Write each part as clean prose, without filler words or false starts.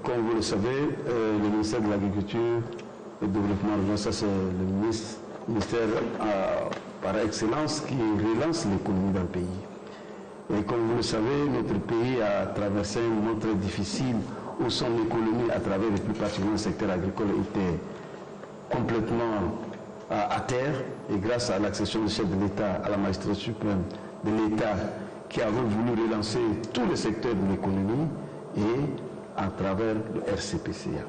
Comme vous le savez, le ministère de l'Agriculture et du Développement rural, ça c'est le ministère par excellence qui relance l'économie dans le pays. Et comme vous le savez, notre pays a traversé un moment très difficile où son économie, à travers et plus particulièrement le secteur agricole, était complètement à terre. Et grâce à l'accession du chef de l'État, à la magistrature suprême de l'État, qui avait voulu relancer tous les secteurs de l'économie, et à travers le RCPCA.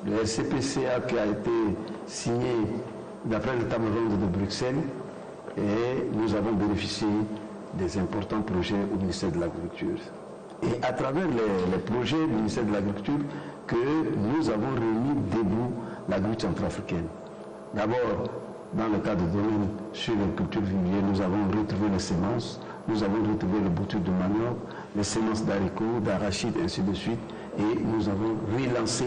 Le RCPCA qui a été signé d'après le table ronde de Bruxelles, et nous avons bénéficié des importants projets au ministère de l'Agriculture. Et à travers les projets du ministère de l'Agriculture que nous avons remis debout l'agriculture centrafricaine. D'abord, dans le cadre du domaine sur les cultures vivrières, nous avons retrouvé les semences, nous avons retrouvé le bouture de manioc, les semences d'haricots, d'arachides, ainsi de suite, et nous avons relancé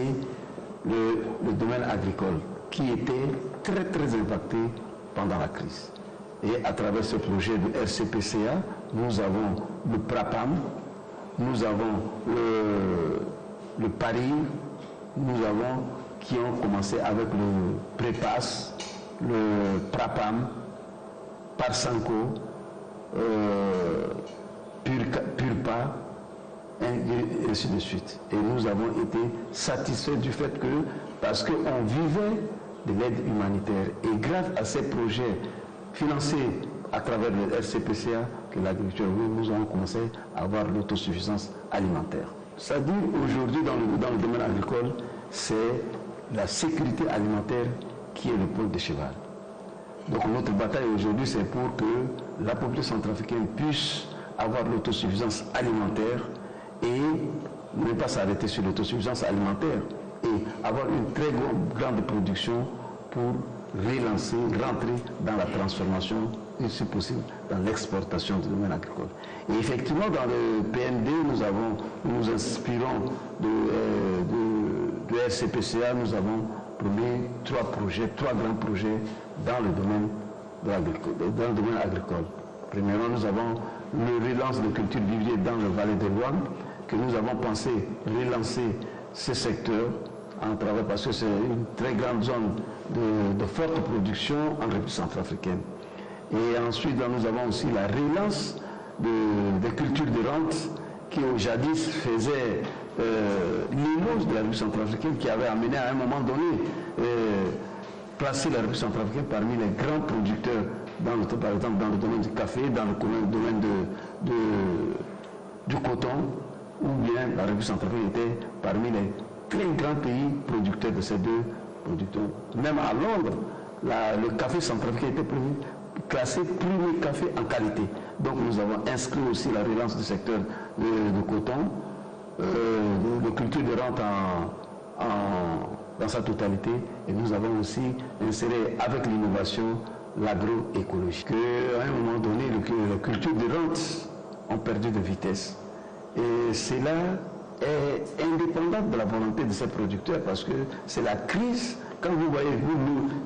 le domaine agricole qui était très très impacté pendant la crise. Et à travers ce projet de RCPCA, nous avons le PRAPAM, nous avons le PARI, nous avons qui ont commencé avec le PREPAS, le PRAPAM, PARSANCO, PURPA, et ainsi de suite. Et nous avons été satisfaits du fait que, parce qu'on vivait de l'aide humanitaire, et grâce à ces projets financés à travers le RCPCA, que l'agriculture, nous avons commencé à avoir l'autosuffisance alimentaire. C'est-à-dire aujourd'hui dans le domaine agricole, c'est la sécurité alimentaire qui est le point de cheval. Donc notre bataille aujourd'hui, c'est pour que la population centrafricaine puisse avoir l'autosuffisance alimentaire et ne pas s'arrêter sur l'autosuffisance alimentaire et avoir une très grande production pour relancer, rentrer dans la transformation et si possible dans l'exportation du domaine agricole. Et effectivement dans le PND, nous inspirons de RCPCA, nous avons promis trois grands projets dans le domaine agricole. Premièrement, nous avons le relance de culture vivrière dans le Valais de Loire, que nous avons pensé relancer ce secteur en travail parce que c'est une très grande zone de forte production en République centrafricaine. Et ensuite, nous avons aussi la relance des cultures de rente qui au jadis faisait l'éloge de la République centrafricaine, qui avait amené à un moment donné placer la République centrafricaine parmi les grands producteurs, par exemple dans le domaine du café, dans le domaine du coton, ou bien la République centrafricaine était parmi les très grands pays producteurs de ces deux producteurs. Même à Londres, le café centrafricain était classé premier café en qualité. Donc nous avons inscrit aussi la relance du secteur de coton, de culture de rente dans sa totalité, et nous avons aussi inséré avec l'innovation l'agroécologie. À un moment donné, les cultures de rente ont perdu de vitesse. Et cela est indépendant de la volonté de ces producteurs parce que c'est la crise. Quand vous voyez,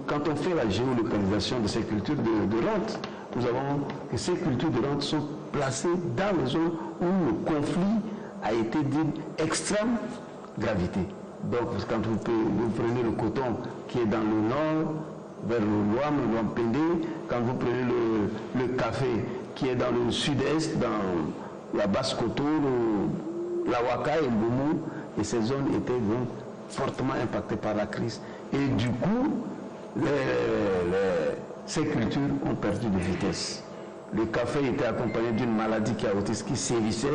quand on fait la géolocalisation de ces cultures de rente, nous avons que ces cultures de rente sont placées dans les zones où le conflit a été d'une extrême gravité. Donc, quand vous prenez le coton qui est dans le nord, vers le Loam, le Loam-Pendé, quand vous prenez le café qui est dans le sud-est, dans la Basse-Koto, la Waka et le Boumou, et ces zones étaient donc fortement impactées par la crise. Et du coup, ces cultures ont perdu de vitesse. Le café était accompagné d'une maladie qui sévissait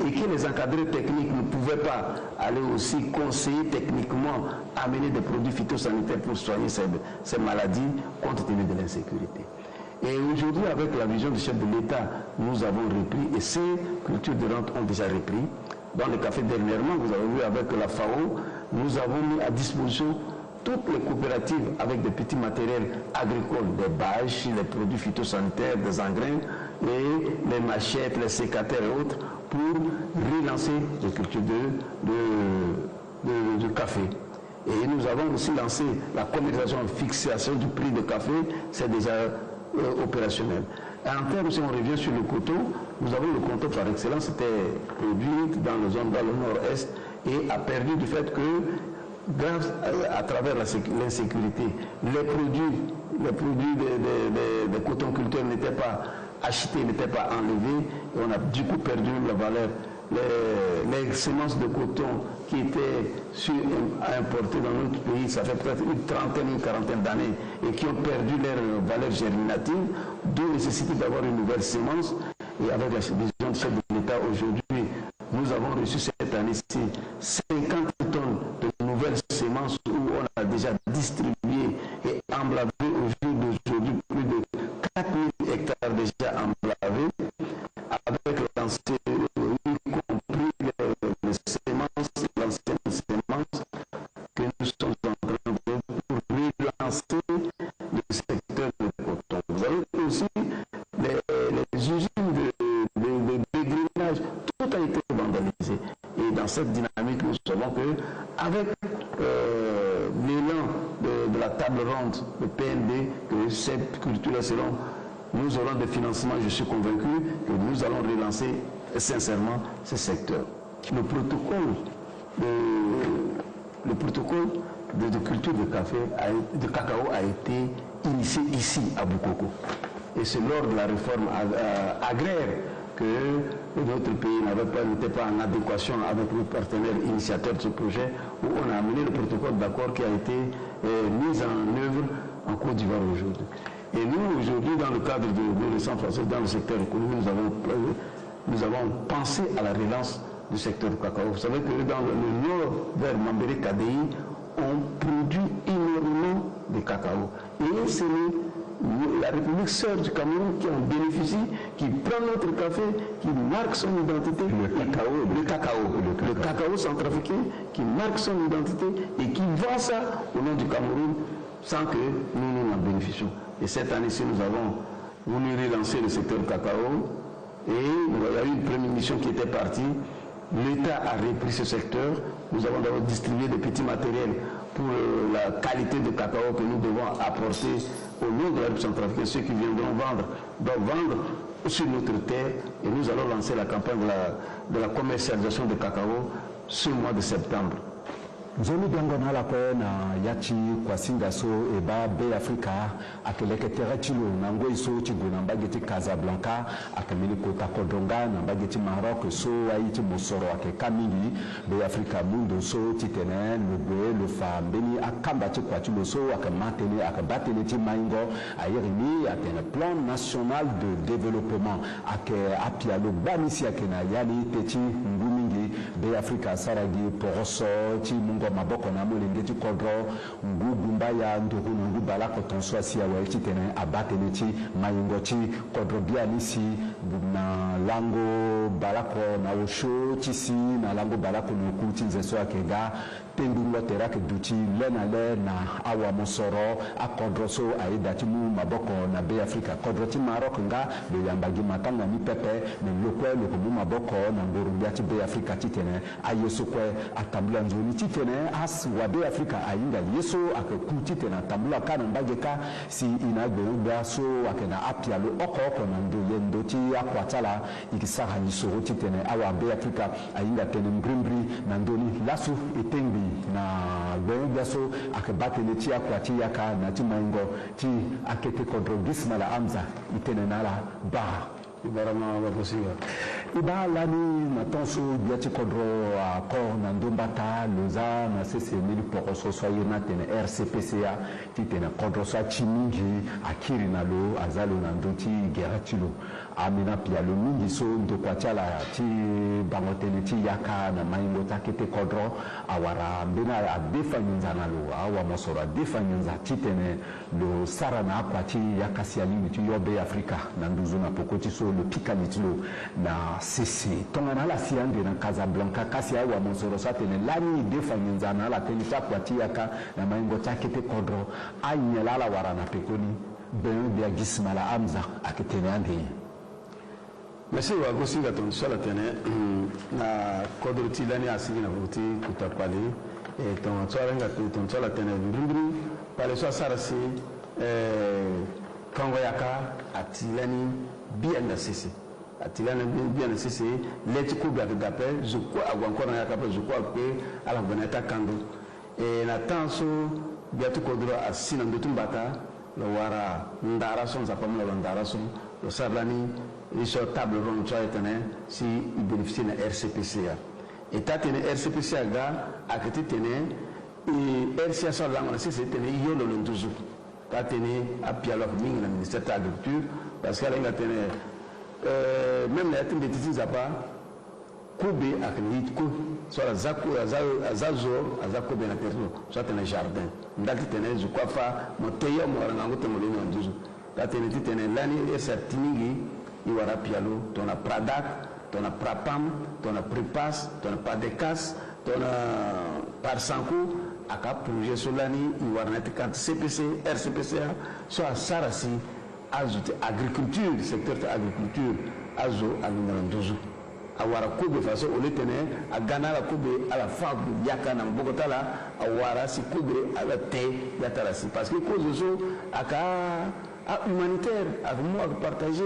et que les encadreurs techniques ne pouvaient pas aller aussi conseiller techniquement, amener des produits phytosanitaires pour soigner ces maladies compte tenu de l'insécurité. Et aujourd'hui, avec la vision du chef de l'État, nous avons repris et ces cultures de rente ont déjà repris. Dans le café dernièrement, vous avez vu avec la FAO, nous avons mis à disposition toutes les coopératives avec des petits matériels agricoles, des bâches, les produits phytosanitaires, des engrais, et les machettes, les sécateurs et autres, pour relancer les cultures de café. Et nous avons aussi lancé la commercialisation et fixation du prix du café, c'est déjà opérationnel. Et en termes, si on revient sur le coton, nous avons le coton par excellence, c'était produit dans le nord-est, et a perdu du fait que, grâce à travers l'insécurité, les produits des cotonculteurs n'étaient pas achetés, n'étaient pas enlevés, et on a du coup perdu la valeur. Les semences de coton qui étaient importées dans notre pays, ça fait peut-être une trentaine, une quarantaine d'années, et qui ont perdu leur valeur germinative, d'où nécessité d'avoir une nouvelle semence. Et avec la vision du chef de l'État aujourd'hui, nous avons reçu cette année-ci 50 tonnes de nouvelles semences où on a déjà distribué et emblavé au jour d'aujourd'hui plus de 4000 hectares déjà emblavés, avec l'ancienne semences que nous sommes en train de relancer le secteur du coton. Vous avez aussi les usines de dégrenage, tout a été vandalisé. Et dans cette dynamique, nous savons qu'avec l'élan de la table ronde de PND, que cette culture selon nous aurons des financements, je suis convaincu que nous allons relancer sincèrement ce secteur. Le protocole de culture de cacao a été initié ici à Boukoko. Et c'est lors de la réforme agraire que notre pays n'était pas en adéquation avec le partenaire initiateur de ce projet, où on a amené le protocole d'accord qui a été mis en œuvre en Côte d'Ivoire aujourd'hui. Et nous, aujourd'hui, dans le cadre de l'Essence française, dans le secteur économique, nous avons pensé à la relance du secteur du cacao. Vous savez que dans le nord vers Mambéré KDI, on produit énormément de cacao. Et c'est la République sœur du Cameroun qui en bénéficie, qui prend notre café, qui marque son identité. Le cacao centrafricain qui marque son identité et qui vend ça au nom du Cameroun sans que nous en bénéficions. Et cette année-ci, nous avons voulu relancer le secteur du cacao et il y a eu une première mission qui était partie. L'État a repris ce secteur. Nous avons d'abord distribué des petits matériels pour la qualité de cacao que nous devons apporter au nom de la République centrafricaine. Ceux qui viendront vendre doivent vendre sur notre terre et nous allons lancer la campagne de la commercialisation de cacao ce mois de septembre. Zoni biangona la na yachi kwa singaso eba be Africa akeleke terachilo nango iso chigo nambageti Casablanca akamili kota kodonga nambageti Maroc so aiti mosoro ake kamili be Africa mundo so titene lugwe le fambeni akamba kwa chilo so akamatene akabatene ti maingo ayirimi atene plan national de développement ake apia lo banisi ake na yali teti ngumingi be Africa saragi poroso ti maboko na molengeti kodro ngugumba ya nduhunu ngubala kotonso asia wa titene abatene ti mayingo ti kodro bianisi na lango balako na osho ti si na lango balako no kuti nzeso akega tendu lotera ke duti lena le na awa mosoro akodro so aida ti mu maboko na be Africa kodro ti Maroc nga be yambagi matanga mi pepe ne lokwe loko mu maboko na ngoru ti be Africa titene ayeso kwe atambula nzoni titene as wa be Africa ayinga yeso akuti tena tambula kana mbageka si inagbe uba so akena apia lo oko na ndo yendo ti akwatala ikisaka nisoro titene awa be Africa ayinga tene mbrimbri na ndoni lasu etengi na gbe so akabatene ti akwati yaka na ti maingo ti akete kodro gisma la amza itene nala ba ibarama wabusiwa iba lani na tonso biati kodro ko na ndombata loza na sese mili poroso so yena tene RCPCA ti tene kodro so chimingi akiri na lo azalo na ndoti geratilo amina pia lo mingi so ndo kwatiala ti bangotene ti yaka na maingo takete kodro awara mbena a defanyenza na lo awa mosoro a defanyenza ti tene lo sara na akwati yaka sialini ti yobe Afrika na nduzo na pokoti so le pikanitilo na sisi tongana la siande na Casablanca kasi awa mosoro sa tene lani defanyenza na la tene ta kwati yaka na maingo takete kodro anyela la wara na pekoni ben dia gismala amza aketene ande. Merci wagosi ga ton sala tene na kodro ti lani asigi na voti kutapali e ton tsara nga ton sala tene ndundru pale so sarasi kongo yaka atilani bienda sisi atilana bien c'est l'éthique bien d'appel je crois encore na capable je crois que à la boneta kando et na tanso biatu kodro asina ndotumbata lo wara ndara son za pamla ndara son lo sablani ils sont table ronde ça etene si ils bénéficient de RCPCA et tatene RCPCA ga akati tene et RCA so la ngona c'est tene yolo lo ntuzu tatene apialo mingi na ministère de l'agriculture parce que la tene même les êtres bétis zapa kobe aknit ko soit la zako azazo azako bien terre soit un jardin ndati tene je crois fa moteyo mo rango te molino nduzu tatene tene lani et certiningi iwara pialo tona pradak tona prapam tona prepas tona padecas tona parsanku aka projet solani iwara net quand CPC RCPCA soit sarasi ajouter agriculture du secteur de l'agriculture azo alingandozo awara kobe façon au letene a Ghana la kobe à la fin yaka na Bogota la awara si kobe à la te yatarasi parce que cause zo aka a humanitaire avec moi partager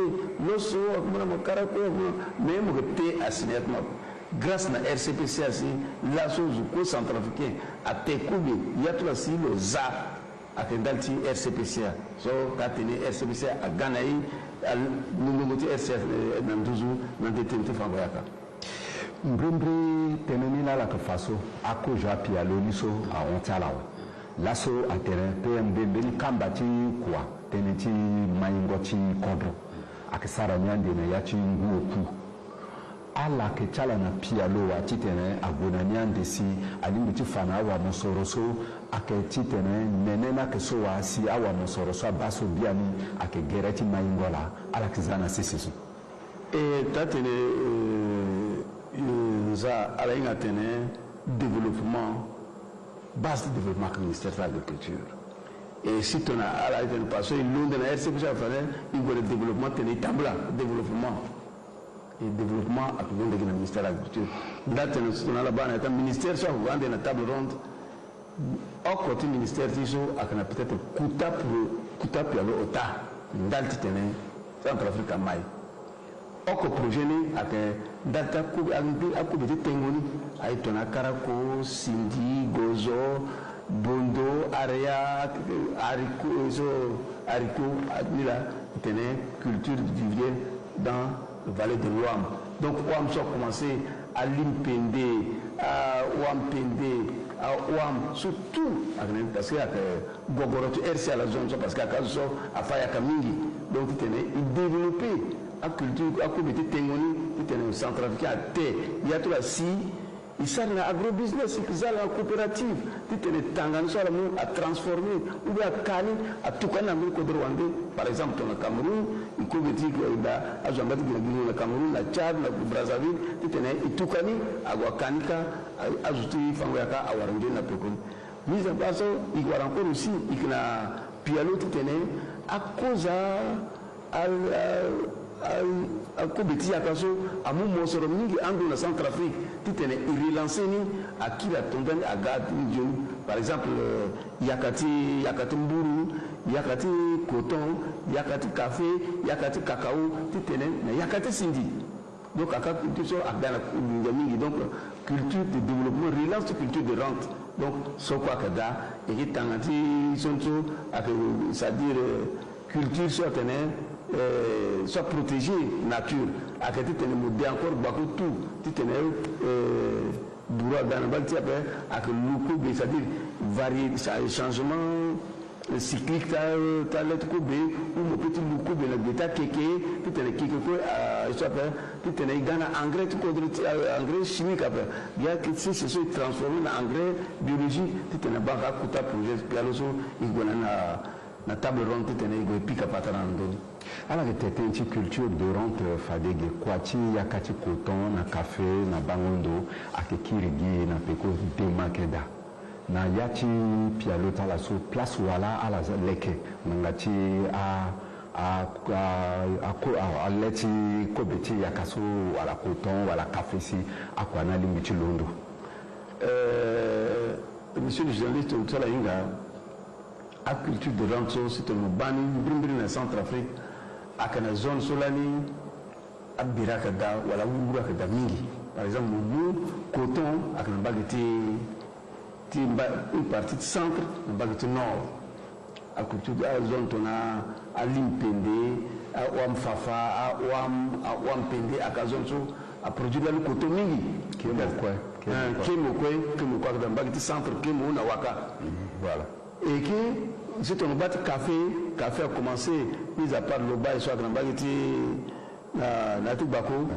l'osso avec mon caractère même que te assignation grâce à RCPC asi la chose ko centrafricain a te kobe yatarasi le za atendalti RCPCA so katene RCPCA a Ghana yi nungoti RCF nanduzu nandetemte fangoyaka mbrimbri teneni la ka faso akojo apialo liso a ontala laso a terrain PMB ben kambati kwa teneti mayingoti kodro akisara nyande na yachi nguoku ala ke chala na pialo wa titene agona nyande si alimiti fana wa mosoroso aketitene nenena ke so wa si awa mosoroso baso biani ake gereti mayingola ala kizana sisisu tatene za ala inga tene développement base de développement du ministère de l'agriculture et si tu as ala tene paso ilunde na RCP ça fallait il le développement tene tabla développement et développement à tout le ministère de l'agriculture date na la bana ta ministère ça vendre na table ronde au côté ministère tiso akana peut-être kuta pour le ota ndalti tene Centrafrique mai au projet ni ak data ku akubiti tengoni ay tona karako sindi gozo bondo area haricot admira tene culture vivrière dans le vallée de l'Ouam. Donc Ouam sont commencé à l'impender, à Ouampende, à Ouam, surtout parce que Gogorotu RC à la zone, parce qu'à Kazo, à Fayaka Mingi, donc il développait la culture, à Koubeti Tengoni, il était centrafricain à terre, il y a tout là, si il sert dans l'agrobusiness, il sert dans la coopérative, il était Tanganso à transformer, ou bien à Kali, à Toukana, par exemple, dans le Cameroun, il Koubeti, à Jambati, le Cameroun, la Tchad, la Brazzaville, il était Toukani, à Wakanika, à ajouter Fangoyaka, à Warangé, à Pekoni. Mise en place, il y a encore aussi, il y a Pialo, il était à cause à Kobeti Yakaso, à Moumou Soromingi, Ando la Centrafrique, Titene, il relancé ni à qui la tombé à Gad, par exemple, Yakati Mburu, Yakati Coton, Yakati Café, Yakati Cacao, Titene, Yakati Sindi. Donc, à culture, donc, culture de développement, relance de culture de rente. Donc, Sokwa Kada, et Tangati, c'est-à-dire culture soit soit protégée nature à côté de nous encore beaucoup tout tu tenais bourra dans le balti après avec le c'est-à-dire varier changement cyclique t'as l'autre coubé ou mon petit loukou de la bêta kéké tu tenais kéké soit tu tenais dans engrais tu engrais chimique après bien que si c'est transformé en engrais biologique tu tenais baka kuta projet pialoso il na table ronde tene go pika patana ndoni ala tete une culture de rente fadege kwati yakati coton na café na bangondo akekirigi na peko demakeda na yati pialo tala so place wala ala leke ngati a leti kobeti yakaso wala coton wala café si akwana limiti londo monsieur le journaliste Otsala Inga la culture de rente, c'est un bani, brimbri dans Centrafrique, à la zone solani, abira kada wala wura kada mingi. Par exemple, nous coton avec un baguette une partie du centre, une baguette nord. À côté de la zone on a à Limpende, à Ouamfafa, à Ouampende, à Kazonso, à produire le coton mingi. Qui est mon coin, dans le baguette centre, qui est mon Nawaka. Voilà. Et que si on bat café a commencé, mis à part le bas, soit dans le baguette. Na Tubako,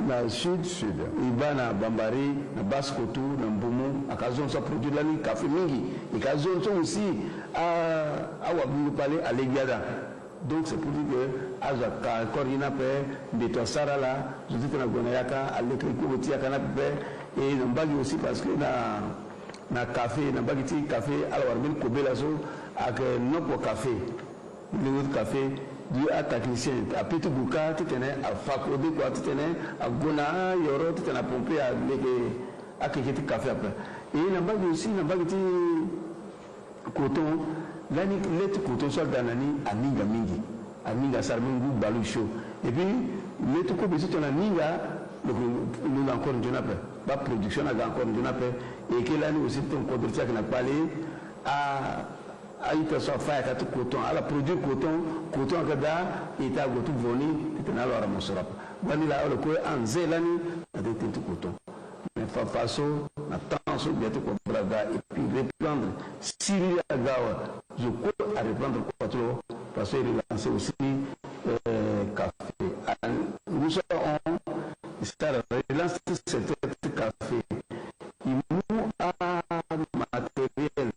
na sud, il va na Bambari, na Basse-Kotou, na Mboumou, à Kazon, ça produit là, le café mingi. Et Kazon sont aussi à Wabou Palais, à Legiada. Donc c'est pour dire que, à Corina Pé, de Tossara là, je dis que na Gonayaka, à l'écriture, à Canapé, et na Mbagi aussi parce que na café, na Bagiti café, alors on Kobe Lazo, avec notre café, le autre café. Du à technicien, à Petit Bouka, tu tenais à Fakode, quoi, tu tenais à Gona, Yoro, tu tenais à pomper à quelques café après. Et il n'a pas aussi, il n'a pas de coton, l'année, les coton soit dans l'année à Ninga Mingi, à Ninga Sarmingu, Baloucho. Et puis, les tout comme si tu as Ninga, nous encore une journée après, la production a encore une journée après, et que l'année aussi, ton conducteur qui n'a pas allé à. Aïta soit fait à coton, à la produire coton à Gada, et à Gotou Voni, et à la Ramosorap. Vanilla, le coin en Zélani, à des têtes coton. Mais façon, attention, bientôt pour Braga, et puis reprendre Syrie à Gawa, je cours à reprendre Quattro, parce qu'il relancer aussi café. Nous sommes ça relance cet café. Il nous a matériel.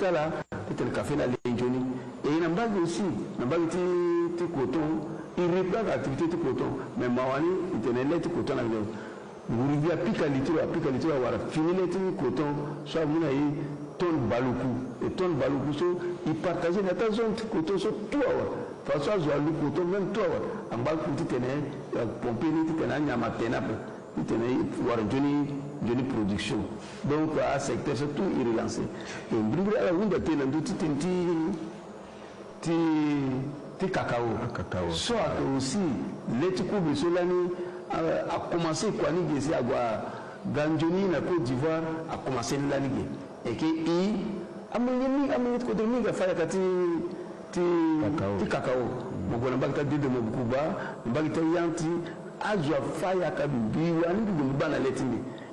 Là, c'est le café là, les Johnny. Et il y a un bague aussi, un bague de coton, il reprend l'activité de coton. Mais Mawani, il tenait les coton là. Vous arrivez à piquer litre, avoir fini les coton, soit vous avez tonne baloukou. Et tonne baloukou, il partageait la zone de coton sur tout. François Zoua, le coton, même toi. En bague, tu tenais, pomper, tu tenais, il y a matin, tu tenais, voir Johnny production. Donc, à ce secteur, c'est tout irrelancé. Et on a la route de ti cacao. Soit aussi, l'étude de Solani a commencé à négocier à Ganjoni, la Côte d'Ivoire, a commencé à négocier. Et que a amené côté de faire ti cacao. Mon bonheur, dit de mon Kuba, Bagita Yanti, Azua Faya Kabi, Wani de Banaletti.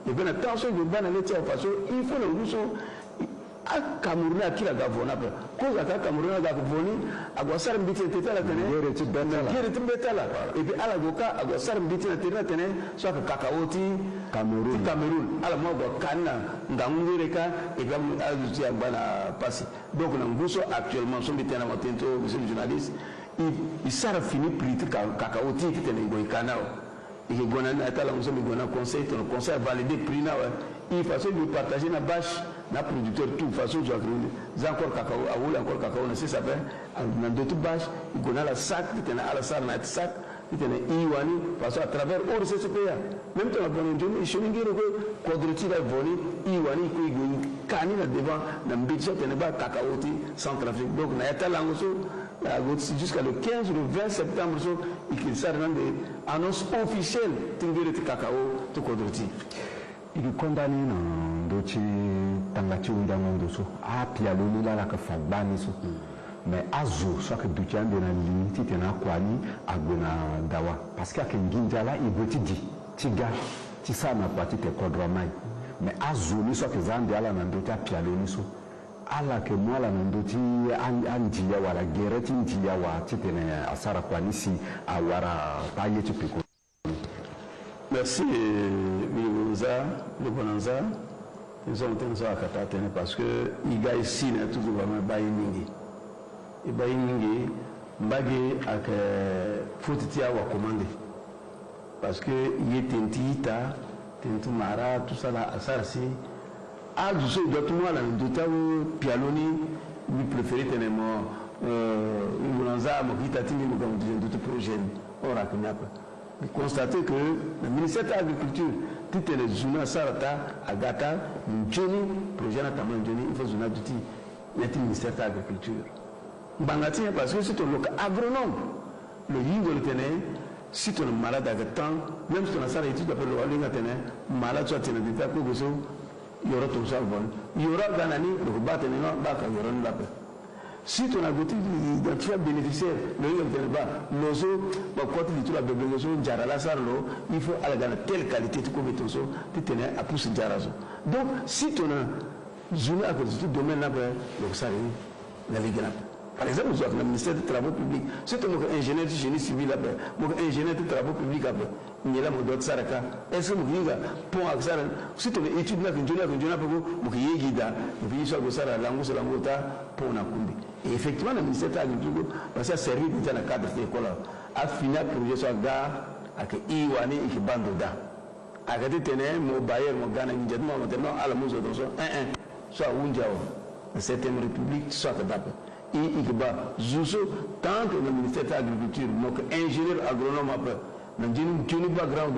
Et bien, attention de Banaletti, il faut le russo. A Cameroun a qui la gavona cause à Cameroun a gavoni a Gossar Mbiti la tenue et puis à la Goka a Gossar Mbiti la tenue soit que Kakaoti Cameroun à la mort Kana Ngamureka et comme a Bana passé donc Nambuso actuellement son bétail à Matento monsieur le journaliste il s'est fini plus Kakaoti qui tenait Goikana et que Gonan a été là nous sommes Gonan conseil ton conseil validé prix là il faut de partager la bâche na producteur tout façon j'ai encore cacao a voulu encore cacao ne sait ça fait dans d'autres bâches il connaît la sac il tenait à la salle na sac il tenait iwani façon à travers hors CCPA même temps la bonne journée il chenille que quadriti la volée iwani ko il cani là devant na mbitso tenait pas cacao ti Centrafrique donc na eta langoso jusqu'à le 15 ou le 20 septembre il qu'il s'arrête des annonces officielles tingere de cacao to quadriti il est condamné dans d'autres tangati undango doso a pialoni la la ka fabani so mais azo soit que du tian de na li ti tena kwani agona dawa parce que akenginja la iboti di tiga ti sa na parti te kodramai mais azo ni soit que zande ala na ndoti a pialoni so ala ke moi la ndoti anjiya wala gereti njiya wa ti tena asara kwani si awara paye ti piko. Merci, le Bonanza. Nous sommes en à Katatene parce que il y a ici tout le monde Bayiningi. Et Bayiningi, Mbagé avec Fotitia ou commandé. Parce que il est Tentita, Tentumara, tout ça là, à Sarsi. Ah, du coup, d'autres mois, là, d'autres Pialoni, lui préféré tellement Bonanza, Mokita Timi, comme d'autres projets. On raconte. constater que le ministère de l'Agriculture, tout les journaux Sarata, Agata, Johnny, projet notamment Johnny, il faut journal d'outils, il y a le ministère de l'Agriculture. Bangati, parce que c'est un local agronome. Le Yingo le tenait, si tu es malade à temps, même si tu as ça, tu appelles le Walinga tenait, malade, soit tu es d'état, il y aura ton savon. Il y aura Ganani, le battre, il y aura une lape. Si tu as goûté d'identifier bénéficiaire, le Yingo le tenait pas, l'ozo, quand tu dis tout la bébé, Jarala Sarlo, il faut aller dans telle qualité, tu connais ton saut, tu tenais à pousser Jarazo. Donc, si tu as journée à côté de tout domaine là, le salé, la Ligue. Par exemple, nous avons le ministère des Travaux publics. Si tu es ingénieur du génie civil, ingénieur des Travaux publics, il y a là mon d'autres saraka. Est-ce que vous avez pont à ça? Si tu es étudiant, tu es étudiant, tu es guida, tu es sur le sara, l'angle sur l'angota, pont à Kumbi. Et effectivement, le ministère de l'Agriculture, parce que ça servi dans le cadre de l'école, a fini le projet sur la gare, avec Iwani et Bandoda. À côté de tenir, mon bailleur, mon gars, immédiatement, maintenant, à la mousse de son 1-1, soit Ounjao, la 7e République, soit Kadap. Et tant que le ministère de l'Agriculture, donc ingénieur agronome, nous ne pas grand,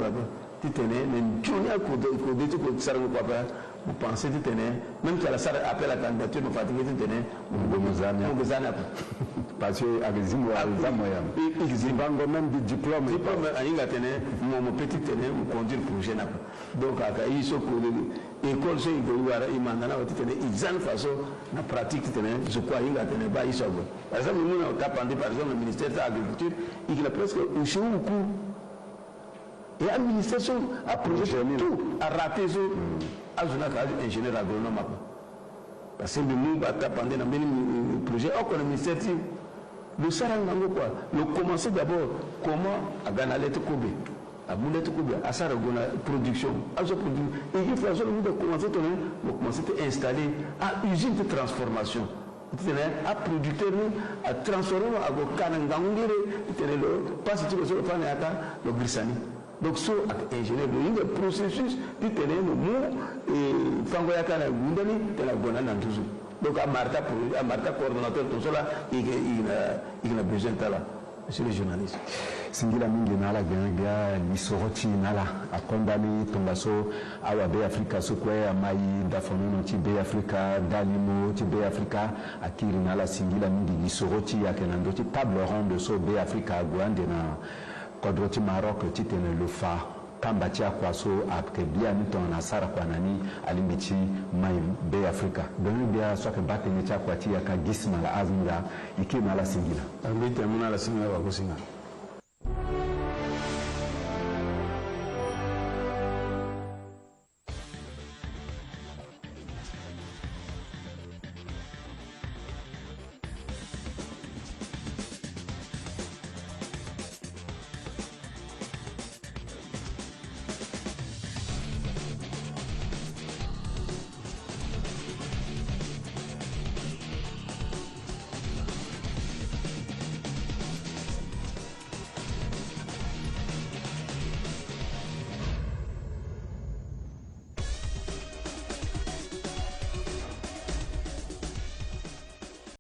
tu tenais, vous pensez que tu tenais, même si la salle appelle la candidature, vous fatiguez, tu tenais, vous parce que même du diplôme. Mon petit tenait, vous conduire pour projet. Donc, il faut que l'école soit une façon de pratique, je crois qu'il y a des bas. Par exemple, nous avons tapé, par exemple, le ministère de l'Agriculture, il a presque un show au coup. Et l'administration a projeté tout, a raté ce ingénieur agronome. Parce que nous avons tapé dans le projet, le ministère le Sarangango quoi. Le commencer d'abord, comment à Ganalette Kobe, à Boulette Kobe, à Saragona production, à ce produit. Et il faut commencer à installer à usine de transformation. À producteur, à transformer à Kanangangere, pas si tu veux faire le Brissani. Donc, ce ingénieur, le processus, tu tenais le mot et Fangoyaka, la Gundani, de la Bonana toujours. Donc, à Martha, coordonnateur, tout cela, il a besoin de là. Monsieur le journaliste. Singila mingi nala ganga lisoroti nala akondani tombaso awa be Afrika sokwe amai dafono ti be Afrika dalimo ti be Afrika akiri nala singila mingi lisoroti yakenando ti table ronde so be Afrika gwande na kodroti Maroc ti tene le fa kamba tia kwaso apke bia miton na sara kwa nani alimbichi mai be Afrika don bia so ke batene tia kwati ya ka gisma la azmira ikina la singila ambite muna la singila wa kusinga